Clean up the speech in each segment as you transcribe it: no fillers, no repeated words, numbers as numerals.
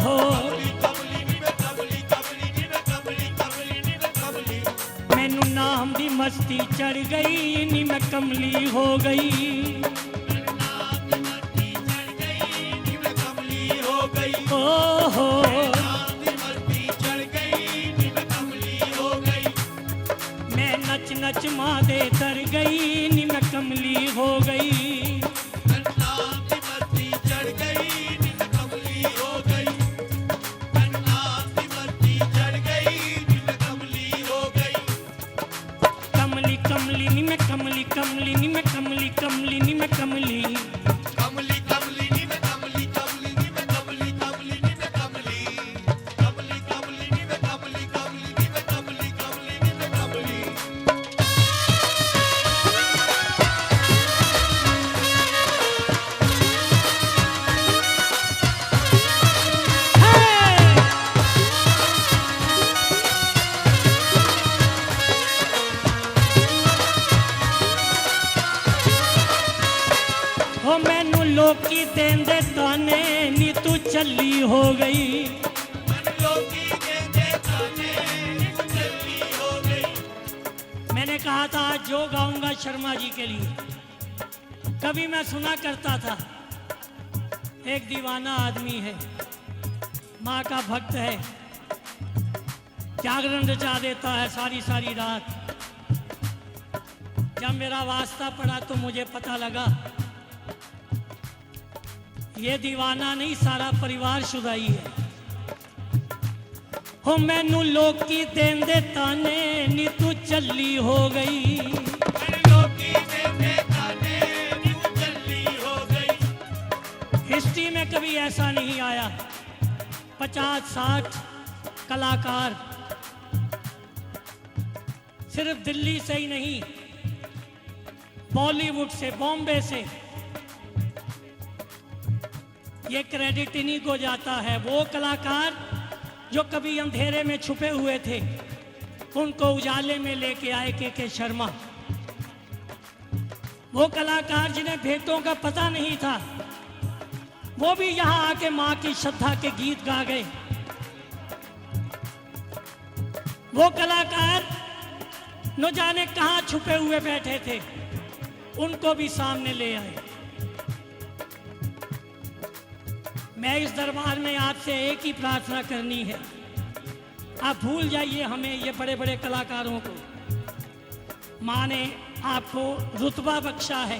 हो मैनू नाम दी मस्ती चढ़ गई नी मैं कमली हो गई। ओ हो मैं नच नच माँ दे तर गई नी मैं कमली हो गई। कमली कमली नी मैं कमली कमली नी मैं कमली कमली नी मैं कमली हो मैनू लोकी देंदे ताने नी तू चली हो गई। मैंने कहा था आज जो गाऊंगा शर्मा जी के लिए। कभी मैं सुना करता था एक दीवाना आदमी है, माँ का भक्त है, जागरण रचा देता है सारी सारी रात। जब मेरा वास्ता पड़ा तो मुझे पता लगा ये दीवाना नहीं, सारा परिवार शुदाई है। हो मैनू लोकी देंदे ताने नी तू चली हो गई। हिस्ट्री में कभी ऐसा नहीं आया 50-60 कलाकार सिर्फ दिल्ली से ही नहीं, बॉलीवुड से, बॉम्बे से, ये क्रेडिट इन्हीं को जाता है। वो कलाकार जो कभी अंधेरे में छुपे हुए थे उनको उजाले में लेके आए के शर्मा। वो कलाकार जिन्हें भेंटों का पता नहीं था वो भी यहाँ आके माँ की श्रद्धा के गीत गा गए। वो कलाकार न जाने कहाँ छुपे हुए बैठे थे उनको भी सामने ले आए। मैं इस दरबार में आपसे एक ही प्रार्थना करनी है, आप भूल जाइए हमें, ये बड़े बड़े कलाकारों को। माँ ने आपको रुतबा बख्शा है,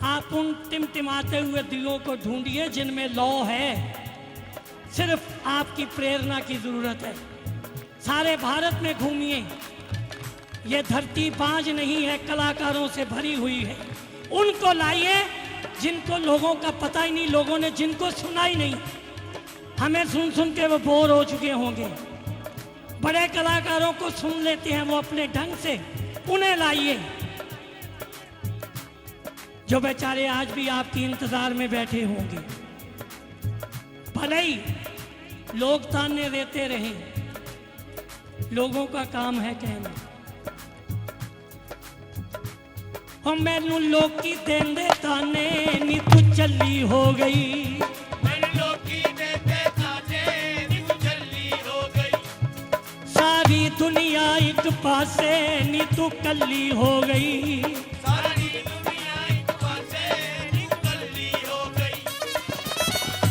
आप उन टिमटिमाते हुए दिलों को ढूंढिए जिनमें लौ है। सिर्फ आपकी प्रेरणा की जरूरत है। सारे भारत में घूमिए, ये धरती बांझ नहीं है, कलाकारों से भरी हुई है। उनको लाइए जिनको लोगों का पता ही नहीं, लोगों ने जिनको सुना ही नहीं। हमें सुन सुन के वो बोर हो चुके होंगे। बड़े कलाकारों को सुन लेते हैं वो अपने ढंग से, उन्हें लाइए जो बेचारे आज भी आपकी इंतजार में बैठे होंगे। भले ही लोग ताने देते रहे, लोगों का काम है कहना। हम मैनू लोकी देंदे ताने नी तू चली हो गई। सारी दुनिया एक पासे नी तू कली हो गई।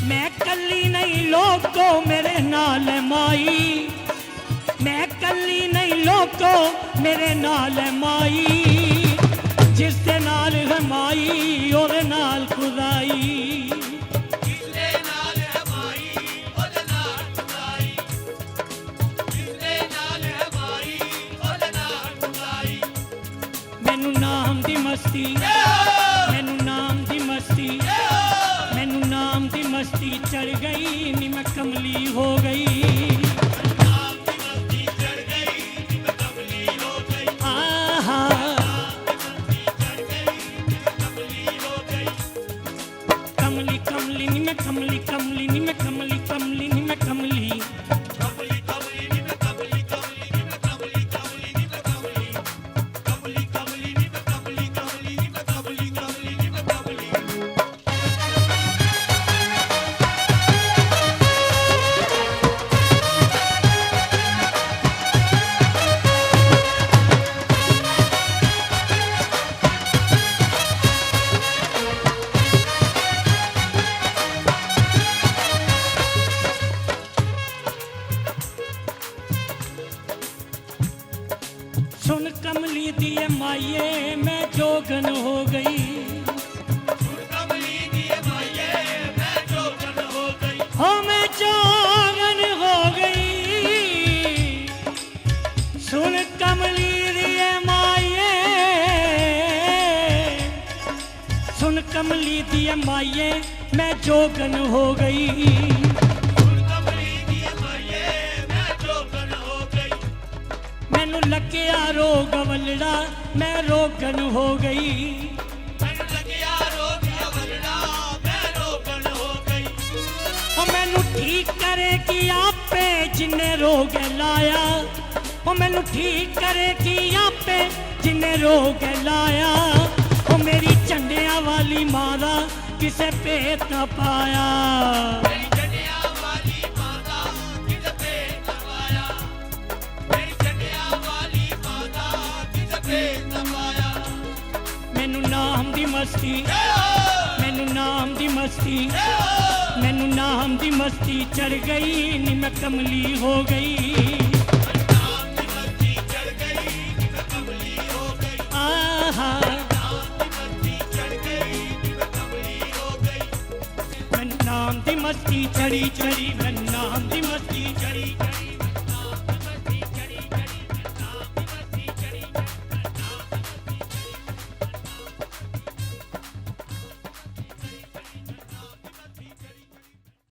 मैं कली नहीं लोगो मेरे नाल माई, मैं कली नहीं लोगो मेरे नाल माई। जिस दे नाल है माई और नाल खुदाई। मैनू नाम दी मस्ती, मैनू नाम दी मस्ती, मैनू नाम दी मस्ती चढ़ गई नी मैं कमली हो गई। कमली कमली नी मैं कमली कमली नी मैं कमली कमली नी मैं कमली। गई। सुन कमली दिए माये मैं जोगन हो गई। हो मैं जोगन हो गई। सुन कमली दिए माये, सुन कमली दिए माये मैं जोगन हो गई। सुन कमली दिए माये मैं जोगन हो गई। मैनू लग्या रोग वलड़ा मैं रोगन हो गई। मैनू लग्या रोग वलड़ा मैं रोगन हो गई। ओ मैनू ठीक करे कि आपे जिन्ने रोग लाया। ओ मैनू ठीक करे कि आपे जिन्ने रोग लाया। ओ मेरी झंडिया वाली मादा किसे भेत न पाया। मेरी झंडिया वाली माता किसे भेत न पाया। मेरी झंडिया वाली माता किसे भेत न पाया। मैनू नाम दी मस्ती, मैनू नाम दी मस्ती, मैनू नाम दी मस्ती चढ़ गई नी मैं कमली हो गई। नाम की मस्ती चढ़ गई कि मैं कमली हो गई। आहा नाम की मस्ती चढ़ गई कि मैं कमली हो गई। मैं नाम दी मस्ती चढ़ी चढ़ी, मैं नाम दी मस्ती चढ़ी चढ़ी।